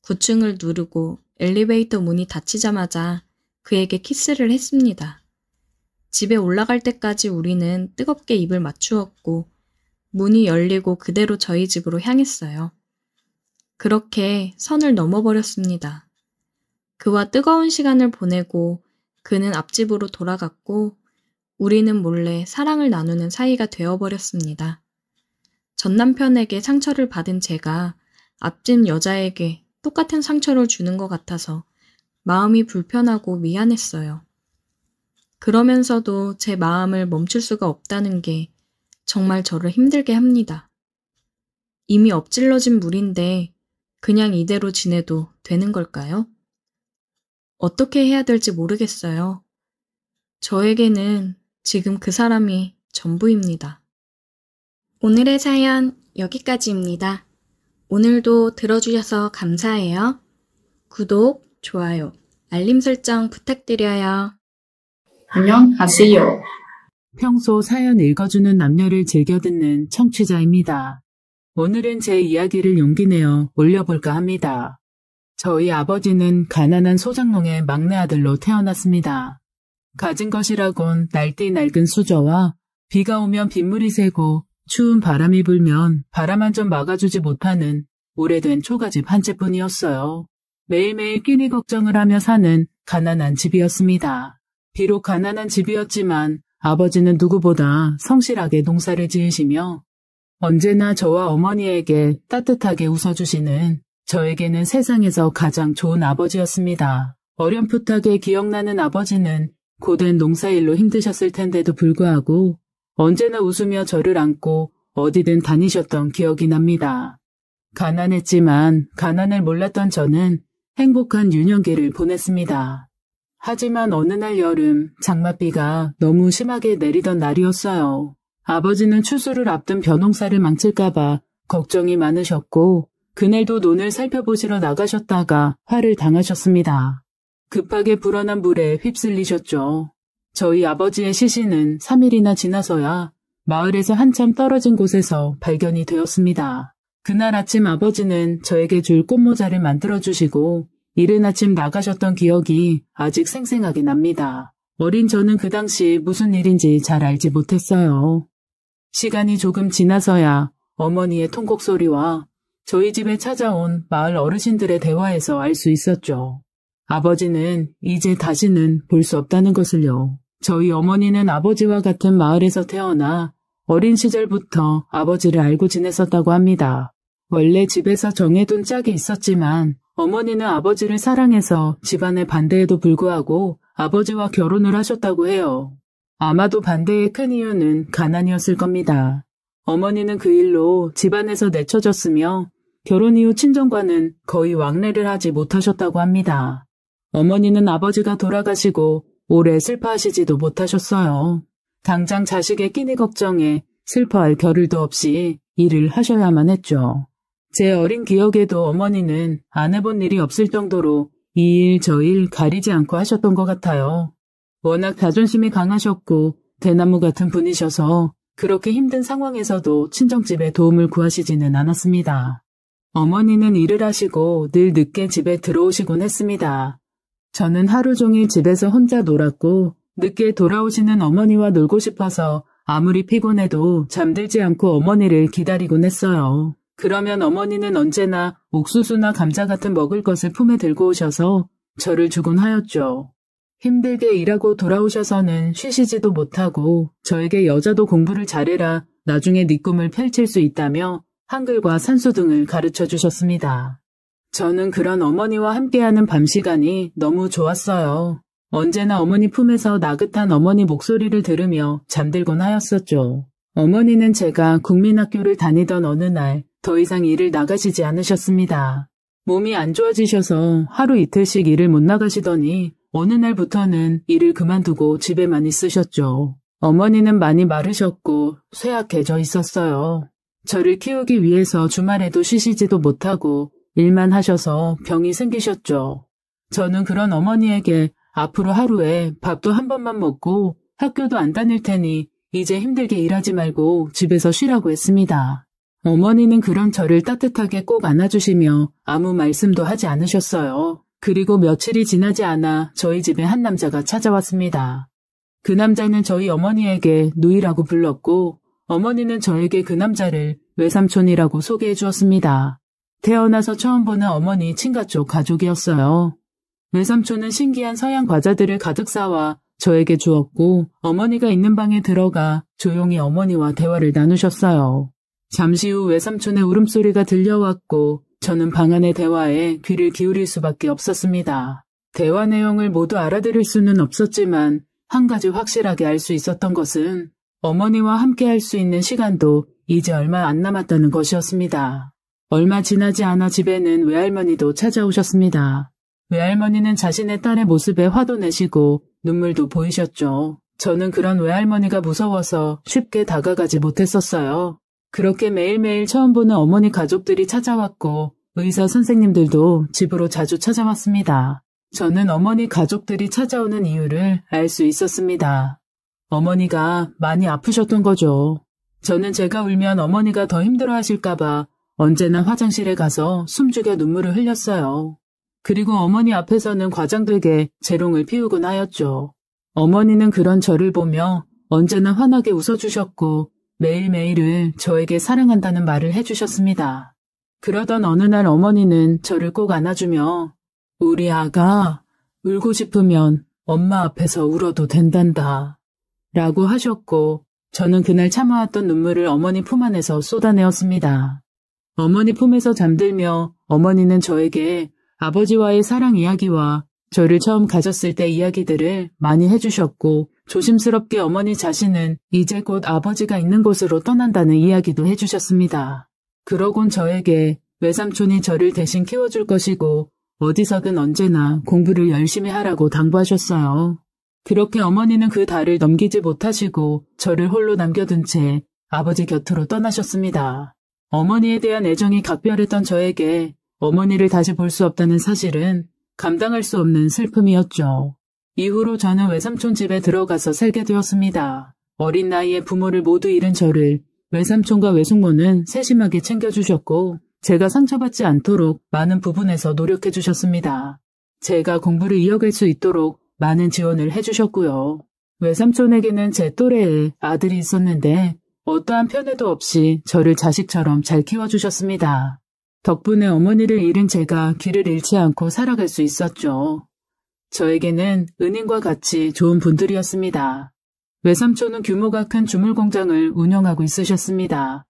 9층을 누르고 엘리베이터 문이 닫히자마자 그에게 키스를 했습니다. 집에 올라갈 때까지 우리는 뜨겁게 입을 맞추었고 문이 열리고 그대로 저희 집으로 향했어요. 그렇게 선을 넘어버렸습니다. 그와 뜨거운 시간을 보내고 그는 앞집으로 돌아갔고 우리는 몰래 사랑을 나누는 사이가 되어버렸습니다. 전 남편에게 상처를 받은 제가 앞집 여자에게 똑같은 상처를 주는 것 같아서 마음이 불편하고 미안했어요. 그러면서도 제 마음을 멈출 수가 없다는 게 정말 저를 힘들게 합니다. 이미 엎질러진 물인데 그냥 이대로 지내도 되는 걸까요? 어떻게 해야 될지 모르겠어요. 저에게는 지금 그 사람이 전부입니다. 오늘의 사연 여기까지입니다. 오늘도 들어주셔서 감사해요. 구독, 좋아요, 알림 설정 부탁드려요. 안녕하세요. 평소 사연 읽어주는 남녀를 즐겨 듣는 청취자입니다. 오늘은 제 이야기를 용기 내어 올려볼까 합니다. 저희 아버지는 가난한 소장농의 막내 아들로 태어났습니다. 가진 것이라곤 날띠 낡은 수저와 비가 오면 빗물이 새고 추운 바람이 불면 바람 한 점 막아주지 못하는 오래된 초가집 한 채뿐이었어요. 매일매일 끼니 걱정을 하며 사는 가난한 집이었습니다. 비록 가난한 집이었지만 아버지는 누구보다 성실하게 농사를 지으시며 언제나 저와 어머니에게 따뜻하게 웃어주시는 저에게는 세상에서 가장 좋은 아버지였습니다. 어렴풋하게 기억나는 아버지는 고된 농사일로 힘드셨을 텐데도 불구하고 언제나 웃으며 저를 안고 어디든 다니셨던 기억이 납니다. 가난했지만 가난을 몰랐던 저는 행복한 유년기를 보냈습니다. 하지만 어느 날 여름 장맛비가 너무 심하게 내리던 날이었어요. 아버지는 추수를 앞둔 벼농사를 망칠까봐 걱정이 많으셨고 그날도 논을 살펴보시러 나가셨다가 화를 당하셨습니다. 급하게 불어난 물에 휩쓸리셨죠. 저희 아버지의 시신은 3일이나 지나서야 마을에서 한참 떨어진 곳에서 발견이 되었습니다. 그날 아침 아버지는 저에게 줄 꽃모자를 만들어주시고 이른 아침 나가셨던 기억이 아직 생생하게 납니다. 어린 저는 그 당시 무슨 일인지 잘 알지 못했어요. 시간이 조금 지나서야 어머니의 통곡 소리와 저희 집에 찾아온 마을 어르신들의 대화에서 알 수 있었죠. 아버지는 이제 다시는 볼 수 없다는 것을요. 저희 어머니는 아버지와 같은 마을에서 태어나 어린 시절부터 아버지를 알고 지냈었다고 합니다. 원래 집에서 정해둔 짝이 있었지만 어머니는 아버지를 사랑해서 집안의 반대에도 불구하고 아버지와 결혼을 하셨다고 해요. 아마도 반대의 큰 이유는 가난이었을 겁니다. 어머니는 그 일로 집안에서 내쳐졌으며 결혼 이후 친정과는 거의 왕래를 하지 못하셨다고 합니다. 어머니는 아버지가 돌아가시고 오래 슬퍼하시지도 못하셨어요. 당장 자식의 끼니 걱정에 슬퍼할 겨를도 없이 일을 하셔야만 했죠. 제 어린 기억에도 어머니는 안 해본 일이 없을 정도로 이 일 저 일 가리지 않고 하셨던 것 같아요. 워낙 자존심이 강하셨고 대나무 같은 분이셔서 그렇게 힘든 상황에서도 친정집에 도움을 구하시지는 않았습니다. 어머니는 일을 하시고 늘 늦게 집에 들어오시곤 했습니다. 저는 하루 종일 집에서 혼자 놀았고 늦게 돌아오시는 어머니와 놀고 싶어서 아무리 피곤해도 잠들지 않고 어머니를 기다리곤 했어요. 그러면 어머니는 언제나 옥수수나 감자 같은 먹을 것을 품에 들고 오셔서 저를 주곤 하였죠. 힘들게 일하고 돌아오셔서는 쉬시지도 못하고 저에게 여자도 공부를 잘해라 나중에 네 꿈을 펼칠 수 있다며 한글과 산수 등을 가르쳐 주셨습니다. 저는 그런 어머니와 함께하는 밤 시간이 너무 좋았어요. 언제나 어머니 품에서 나긋한 어머니 목소리를 들으며 잠들곤 하였었죠. 어머니는 제가 국민학교를 다니던 어느 날 더 이상 일을 나가시지 않으셨습니다. 몸이 안 좋아지셔서 하루 이틀씩 일을 못 나가시더니 어느 날부터는 일을 그만두고 집에만 있으셨죠. 어머니는 많이 마르셨고 쇠약해져 있었어요. 저를 키우기 위해서 주말에도 쉬시지도 못하고 일만 하셔서 병이 생기셨죠. 저는 그런 어머니에게 앞으로 하루에 밥도 한 번만 먹고 학교도 안 다닐 테니 이제 힘들게 일하지 말고 집에서 쉬라고 했습니다. 어머니는 그런 저를 따뜻하게 꼭 안아주시며 아무 말씀도 하지 않으셨어요. 그리고 며칠이 지나지 않아 저희 집에 한 남자가 찾아왔습니다. 그 남자는 저희 어머니에게 누이라고 불렀고 어머니는 저에게 그 남자를 외삼촌이라고 소개해 주었습니다. 태어나서 처음 보는 어머니 친가 쪽 가족이었어요. 외삼촌은 신기한 서양 과자들을 가득 싸와 저에게 주었고 어머니가 있는 방에 들어가 조용히 어머니와 대화를 나누셨어요. 잠시 후 외삼촌의 울음소리가 들려왔고 저는 방 안의 대화에 귀를 기울일 수밖에 없었습니다. 대화 내용을 모두 알아들을 수는 없었지만 한 가지 확실하게 알 수 있었던 것은 어머니와 함께 할 수 있는 시간도 이제 얼마 안 남았다는 것이었습니다. 얼마 지나지 않아 집에는 외할머니도 찾아오셨습니다. 외할머니는 자신의 딸의 모습에 화도 내시고 눈물도 보이셨죠. 저는 그런 외할머니가 무서워서 쉽게 다가가지 못했었어요. 그렇게 매일매일 처음 보는 어머니 가족들이 찾아왔고 의사 선생님들도 집으로 자주 찾아왔습니다. 저는 어머니 가족들이 찾아오는 이유를 알 수 있었습니다. 어머니가 많이 아프셨던 거죠. 저는 제가 울면 어머니가 더 힘들어하실까봐 언제나 화장실에 가서 숨죽여 눈물을 흘렸어요. 그리고 어머니 앞에서는 과장되게 재롱을 피우곤 하였죠. 어머니는 그런 저를 보며 언제나 환하게 웃어주셨고 매일매일을 저에게 사랑한다는 말을 해주셨습니다. 그러던 어느 날 어머니는 저를 꼭 안아주며 우리 아가 울고 싶으면 엄마 앞에서 울어도 된단다 라고 하셨고 저는 그날 참아왔던 눈물을 어머니 품 안에서 쏟아내었습니다. 어머니 품에서 잠들며 어머니는 저에게 아버지와의 사랑 이야기와 저를 처음 가졌을 때 이야기들을 많이 해주셨고 조심스럽게 어머니 자신은 이제 곧 아버지가 있는 곳으로 떠난다는 이야기도 해주셨습니다. 그러곤 저에게 외삼촌이 저를 대신 키워줄 것이고 어디서든 언제나 공부를 열심히 하라고 당부하셨어요. 그렇게 어머니는 그 달을 넘기지 못하시고 저를 홀로 남겨둔 채 아버지 곁으로 떠나셨습니다. 어머니에 대한 애정이 각별했던 저에게 어머니를 다시 볼 수 없다는 사실은 감당할 수 없는 슬픔이었죠. 이후로 저는 외삼촌 집에 들어가서 살게 되었습니다. 어린 나이에 부모를 모두 잃은 저를 외삼촌과 외숙모는 세심하게 챙겨주셨고 제가 상처받지 않도록 많은 부분에서 노력해 주셨습니다. 제가 공부를 이어갈 수 있도록 많은 지원을 해주셨고요. 외삼촌에게는 제 또래의 아들이 있었는데 어떠한 편애도 없이 저를 자식처럼 잘 키워주셨습니다. 덕분에 어머니를 잃은 제가 길을 잃지 않고 살아갈 수 있었죠. 저에게는 은인과 같이 좋은 분들이었습니다. 외삼촌은 규모가 큰 주물 공장을 운영하고 있으셨습니다.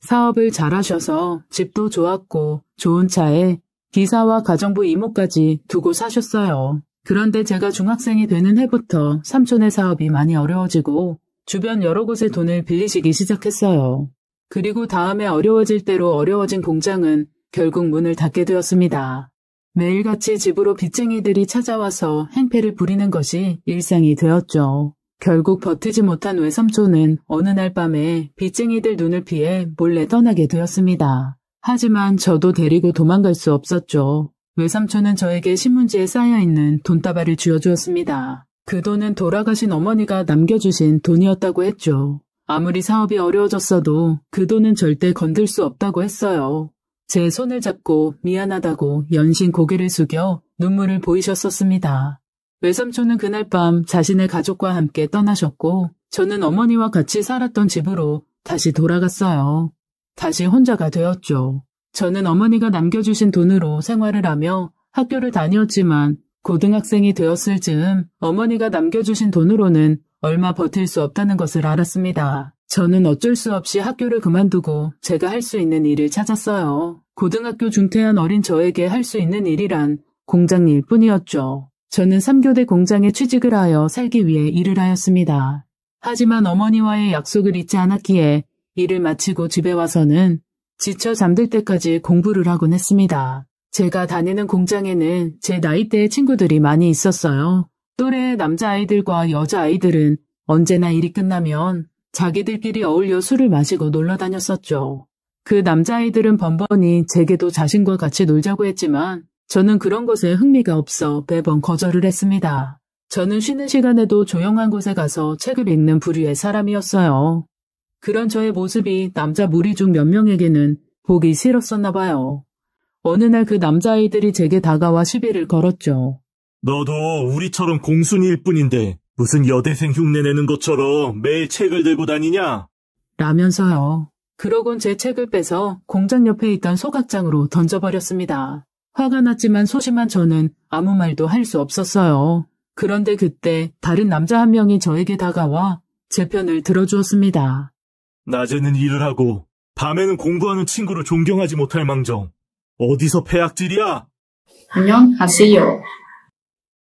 사업을 잘하셔서 집도 좋았고 좋은 차에 기사와 가정부 이모까지 두고 사셨어요. 그런데 제가 중학생이 되는 해부터 삼촌의 사업이 많이 어려워지고 주변 여러 곳에 돈을 빌리시기 시작했어요. 그리고 다음에 어려워질 대로 어려워진 공장은 결국 문을 닫게 되었습니다. 매일같이 집으로 빚쟁이들이 찾아와서 행패를 부리는 것이 일상이 되었죠. 결국 버티지 못한 외삼촌은 어느 날 밤에 빚쟁이들 눈을 피해 몰래 떠나게 되었습니다. 하지만 저도 데리고 도망갈 수 없었죠. 외삼촌은 저에게 신문지에 쌓여있는 돈다발을 쥐어주었습니다. 그 돈은 돌아가신 어머니가 남겨주신 돈이었다고 했죠. 아무리 사업이 어려워졌어도 그 돈은 절대 건들 수 없다고 했어요. 제 손을 잡고 미안하다고 연신 고개를 숙여 눈물을 보이셨었습니다. 외삼촌은 그날 밤 자신의 가족과 함께 떠나셨고 저는 어머니와 같이 살았던 집으로 다시 돌아갔어요. 다시 혼자가 되었죠. 저는 어머니가 남겨주신 돈으로 생활을 하며 학교를 다녔지만 고등학생이 되었을 즈음 어머니가 남겨주신 돈으로는 얼마 버틸 수 없다는 것을 알았습니다. 저는 어쩔 수 없이 학교를 그만두고 제가 할 수 있는 일을 찾았어요. 고등학교 중퇴한 어린 저에게 할 수 있는 일이란 공장 일뿐이었죠. 저는 3교대 공장에 취직을 하여 살기 위해 일을 하였습니다. 하지만 어머니와의 약속을 잊지 않았기에 일을 마치고 집에 와서는 지쳐 잠들 때까지 공부를 하곤 했습니다. 제가 다니는 공장에는 제 나이대의 친구들이 많이 있었어요. 또래의 남자아이들과 여자아이들은 언제나 일이 끝나면 자기들끼리 어울려 술을 마시고 놀러 다녔었죠. 그 남자아이들은 번번이 제게도 자신과 같이 놀자고 했지만 저는 그런 것에 흥미가 없어 매번 거절을 했습니다. 저는 쉬는 시간에도 조용한 곳에 가서 책을 읽는 부류의 사람이었어요. 그런 저의 모습이 남자 무리 중 몇 명에게는 보기 싫었었나 봐요. 어느 날 그 남자아이들이 제게 다가와 시비를 걸었죠. 너도 우리처럼 공순이일 뿐인데 무슨 여대생 흉내내는 것처럼 매일 책을 들고 다니냐? 라면서요. 그러곤 제 책을 빼서 공장 옆에 있던 소각장으로 던져버렸습니다. 화가 났지만 소심한 저는 아무 말도 할 수 없었어요. 그런데 그때 다른 남자 한 명이 저에게 다가와 제 편을 들어주었습니다. 낮에는 일을 하고 밤에는 공부하는 친구를 존경하지 못할 망정. 어디서 폐악질이야? 안녕하세요.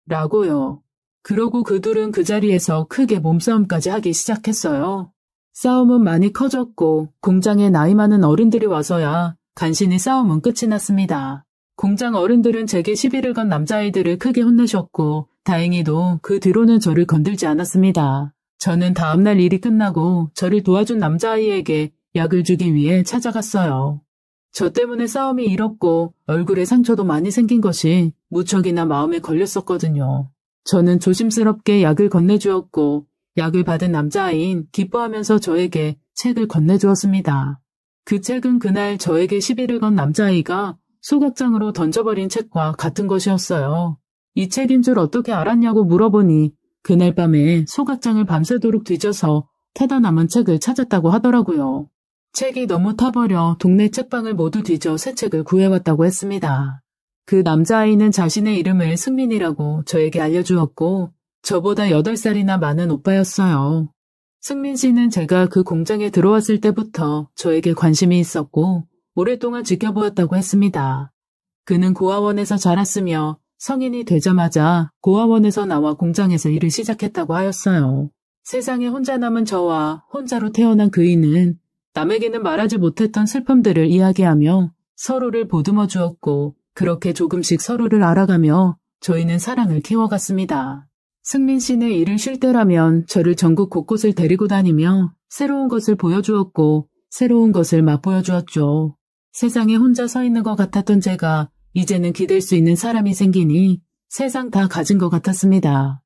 라고요. 그러고 그 둘은 그 자리에서 크게 몸싸움까지 하기 시작했어요. 싸움은 많이 커졌고 공장에 나이 많은 어른들이 와서야 간신히 싸움은 끝이 났습니다. 공장 어른들은 제게 시비를 건 남자아이들을 크게 혼내셨고 다행히도 그 뒤로는 저를 건들지 않았습니다. 저는 다음날 일이 끝나고 저를 도와준 남자아이에게 약을 주기 위해 찾아갔어요. 저 때문에 싸움이 일었고 얼굴에 상처도 많이 생긴 것이 무척이나 마음에 걸렸었거든요. 저는 조심스럽게 약을 건네주었고 약을 받은 남자아이인 기뻐하면서 저에게 책을 건네주었습니다. 그 책은 그날 저에게 시비를 건 남자아이가 소각장으로 던져버린 책과 같은 것이었어요. 이 책인 줄 어떻게 알았냐고 물어보니 그날 밤에 소각장을 밤새도록 뒤져서 태다 남은 책을 찾았다고 하더라고요. 책이 너무 타버려 동네 책방을 모두 뒤져 새 책을 구해왔다고 했습니다. 그 남자아이는 자신의 이름을 승민이라고 저에게 알려주었고 저보다 8살이나 많은 오빠였어요. 승민 씨는 제가 그 공장에 들어왔을 때부터 저에게 관심이 있었고 오랫동안 지켜보았다고 했습니다. 그는 고아원에서 자랐으며 성인이 되자마자 고아원에서 나와 공장에서 일을 시작했다고 하였어요. 세상에 혼자 남은 저와 혼자로 태어난 그이는 남에게는 말하지 못했던 슬픔들을 이야기하며 서로를 보듬어 주었고 그렇게 조금씩 서로를 알아가며 저희는 사랑을 키워갔습니다. 승민 씨는 일을 쉴 때라면 저를 전국 곳곳을 데리고 다니며 새로운 것을 보여주었고 새로운 것을 맛보여 주었죠. 세상에 혼자 서 있는 것 같았던 제가 이제는 기댈 수 있는 사람이 생기니 세상 다 가진 것 같았습니다.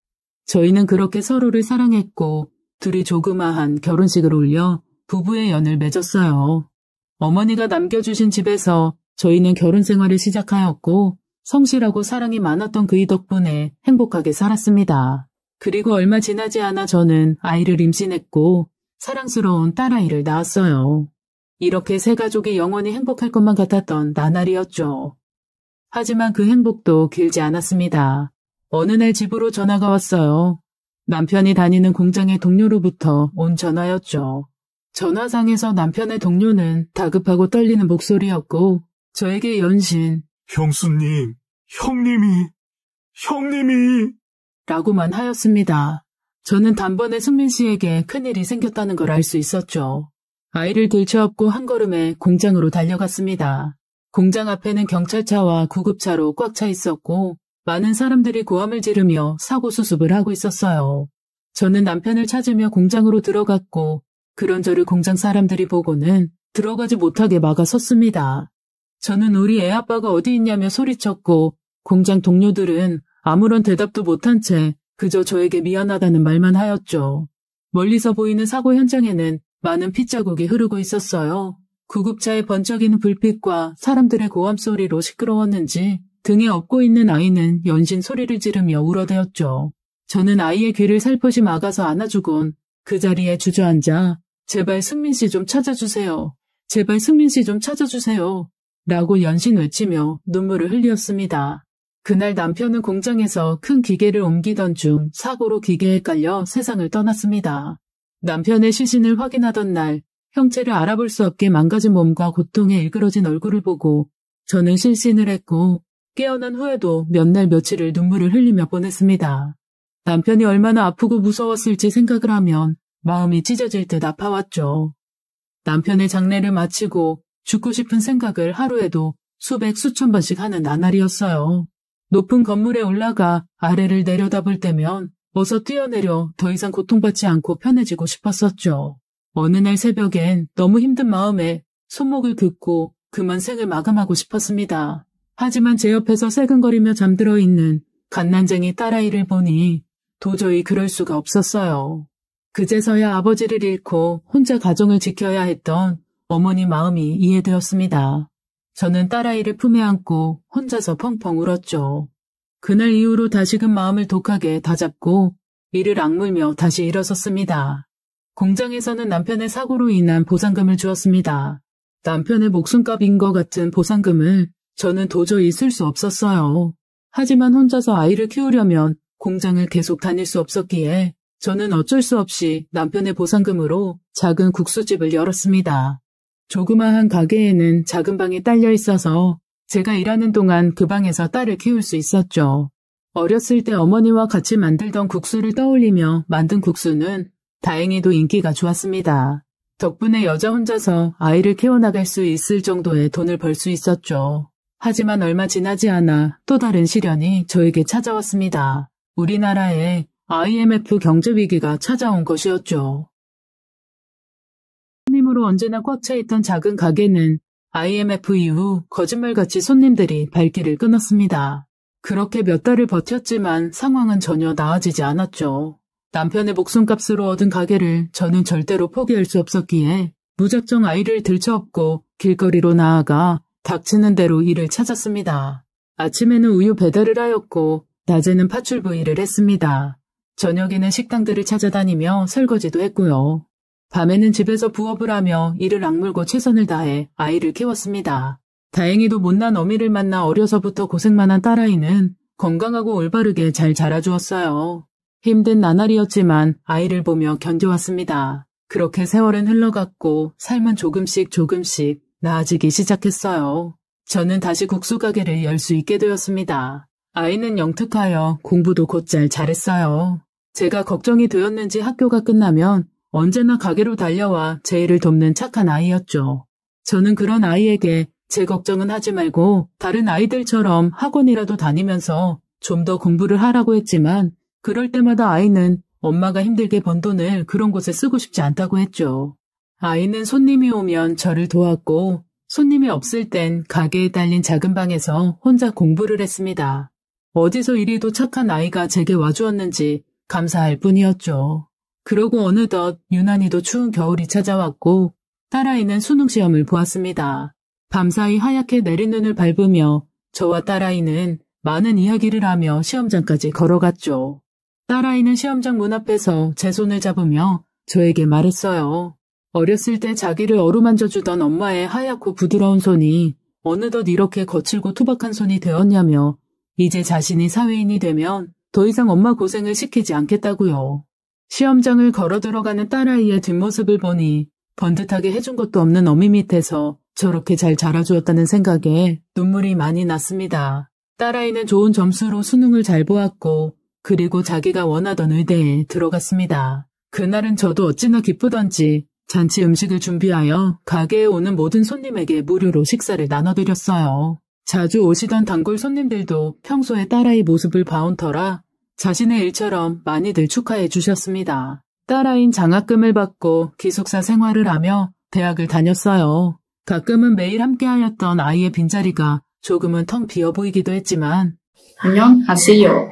저희는 그렇게 서로를 사랑했고 둘이 조그마한 결혼식을 올려 부부의 연을 맺었어요. 어머니가 남겨주신 집에서 저희는 결혼 생활을 시작하였고 성실하고 사랑이 많았던 그이 덕분에 행복하게 살았습니다. 그리고 얼마 지나지 않아 저는 아이를 임신했고 사랑스러운 딸아이를 낳았어요. 이렇게 세 가족이 영원히 행복할 것만 같았던 나날이었죠. 하지만 그 행복도 길지 않았습니다. 어느 날 집으로 전화가 왔어요. 남편이 다니는 공장의 동료로부터 온 전화였죠. 전화상에서 남편의 동료는 다급하고 떨리는 목소리였고 저에게 연신 형수님, 형님이 라고만 하였습니다. 저는 단번에 승민 씨에게 큰일이 생겼다는 걸 알 수 있었죠. 아이를 들쳐업고 한 걸음에 공장으로 달려갔습니다. 공장 앞에는 경찰차와 구급차로 꽉 차 있었고 많은 사람들이 고함을 지르며 사고 수습을 하고 있었어요. 저는 남편을 찾으며 공장으로 들어갔고 그런저를 공장 사람들이 보고는 들어가지 못하게 막아섰습니다. 저는 우리 애 아빠가 어디 있냐며 소리쳤고 공장 동료들은 아무런 대답도 못한 채 그저 저에게 미안하다는 말만 하였죠. 멀리서 보이는 사고 현장에는 많은 핏자국이 흐르고 있었어요. 구급차의 번쩍이는 불빛과 사람들의 고함 소리로 시끄러웠는지 등에 업고 있는 아이는 연신 소리를 지르며 울어대었죠. 저는 아이의 귀를 살포시 막아서 안아주곤 그 자리에 주저앉아 제발 승민 씨 좀 찾아주세요. 제발 승민 씨 좀 찾아주세요. 라고 연신 외치며 눈물을 흘렸습니다. 그날 남편은 공장에서 큰 기계를 옮기던 중 사고로 기계에 깔려 세상을 떠났습니다. 남편의 시신을 확인하던 날 형체를 알아볼 수 없게 망가진 몸과 고통에 일그러진 얼굴을 보고 저는 실신을 했고 깨어난 후에도 몇 날 며칠을 눈물을 흘리며 보냈습니다. 남편이 얼마나 아프고 무서웠을지 생각을 하면 마음이 찢어질 듯 아파왔죠. 남편의 장례를 마치고 죽고 싶은 생각을 하루에도 수백 수천 번씩 하는 나날이었어요. 높은 건물에 올라가 아래를 내려다볼 때면 어서 뛰어내려 더 이상 고통받지 않고 편해지고 싶었었죠. 어느 날 새벽엔 너무 힘든 마음에 손목을 긋고 그만 생을 마감하고 싶었습니다. 하지만 제 옆에서 새근거리며 잠들어 있는 갓난쟁이 딸아이를 보니 도저히 그럴 수가 없었어요. 그제서야 아버지를 잃고 혼자 가정을 지켜야 했던 어머니 마음이 이해되었습니다. 저는 딸아이를 품에 안고 혼자서 펑펑 울었죠. 그날 이후로 다시금 마음을 독하게 다잡고 이를 악물며 다시 일어섰습니다. 공장에서는 남편의 사고로 인한 보상금을 주었습니다. 남편의 목숨값인 것 같은 보상금을 저는 도저히 쓸 수 없었어요. 하지만 혼자서 아이를 키우려면 공장을 계속 다닐 수 없었기에 저는 어쩔 수 없이 남편의 보상금으로 작은 국수집을 열었습니다. 조그마한 가게에는 작은 방이 딸려 있어서 제가 일하는 동안 그 방에서 딸을 키울 수 있었죠. 어렸을 때 어머니와 같이 만들던 국수를 떠올리며 만든 국수는 다행히도 인기가 좋았습니다. 덕분에 여자 혼자서 아이를 키워나갈 수 있을 정도의 돈을 벌 수 있었죠. 하지만 얼마 지나지 않아 또 다른 시련이 저에게 찾아왔습니다. 우리나라에 IMF 경제위기가 찾아온 것이었죠. 손님으로 언제나 꽉 차 있던 작은 가게는 IMF 이후 거짓말같이 손님들이 발길을 끊었습니다. 그렇게 몇 달을 버텼지만 상황은 전혀 나아지지 않았죠. 남편의 목숨값으로 얻은 가게를 저는 절대로 포기할 수 없었기에 무작정 아이를 들쳐업고 길거리로 나아가 닥치는 대로 일을 찾았습니다. 아침에는 우유 배달을 하였고 낮에는 파출부일을 했습니다. 저녁에는 식당들을 찾아다니며 설거지도 했고요. 밤에는 집에서 부업을 하며 이를 악물고 최선을 다해 아이를 키웠습니다. 다행히도 못난 어미를 만나 어려서부터 고생만 한 딸아이는 건강하고 올바르게 잘 자라주었어요. 힘든 나날이었지만 아이를 보며 견뎌왔습니다. 그렇게 세월은 흘러갔고 삶은 조금씩 나아지기 시작했어요. 저는 다시 국수 가게를 열 수 있게 되었습니다. 아이는 영특하여 공부도 곧잘 잘했어요. 제가 걱정이 되었는지 학교가 끝나면 언제나 가게로 달려와 제 일을 돕는 착한 아이였죠. 저는 그런 아이에게 제 걱정은 하지 말고 다른 아이들처럼 학원이라도 다니면서 좀 더 공부를 하라고 했지만 그럴 때마다 아이는 엄마가 힘들게 번 돈을 그런 곳에 쓰고 싶지 않다고 했죠. 아이는 손님이 오면 저를 도왔고 손님이 없을 땐 가게에 딸린 작은 방에서 혼자 공부를 했습니다. 어디서 이리도 착한 아이가 제게 와주었는지 감사할 뿐이었죠. 그러고 어느덧 유난히도 추운 겨울이 찾아왔고 딸아이는 수능시험을 보았습니다. 밤사이 하얗게 내린 눈을 밟으며 저와 딸아이는 많은 이야기를 하며 시험장까지 걸어갔죠. 딸아이는 시험장 문 앞에서 제 손을 잡으며 저에게 말했어요. 어렸을 때 자기를 어루만져주던 엄마의 하얗고 부드러운 손이 어느덧 이렇게 거칠고 투박한 손이 되었냐며 이제 자신이 사회인이 되면 더 이상 엄마 고생을 시키지 않겠다고요. 시험장을 걸어 들어가는 딸아이의 뒷모습을 보니 번듯하게 해준 것도 없는 어미 밑에서 저렇게 잘 자라주었다는 생각에 눈물이 많이 났습니다. 딸아이는 좋은 점수로 수능을 잘 보았고 그리고 자기가 원하던 의대에 들어갔습니다. 그날은 저도 어찌나 기쁘던지 잔치 음식을 준비하여 가게에 오는 모든 손님에게 무료로 식사를 나눠드렸어요. 자주 오시던 단골 손님들도 평소에 딸아이 모습을 봐온 터라 자신의 일처럼 많이들 축하해 주셨습니다. 딸아이는 장학금을 받고 기숙사 생활을 하며 대학을 다녔어요. 가끔은 매일 함께하였던 아이의 빈자리가 조금은 텅 비어 보이기도 했지만 안녕하세요.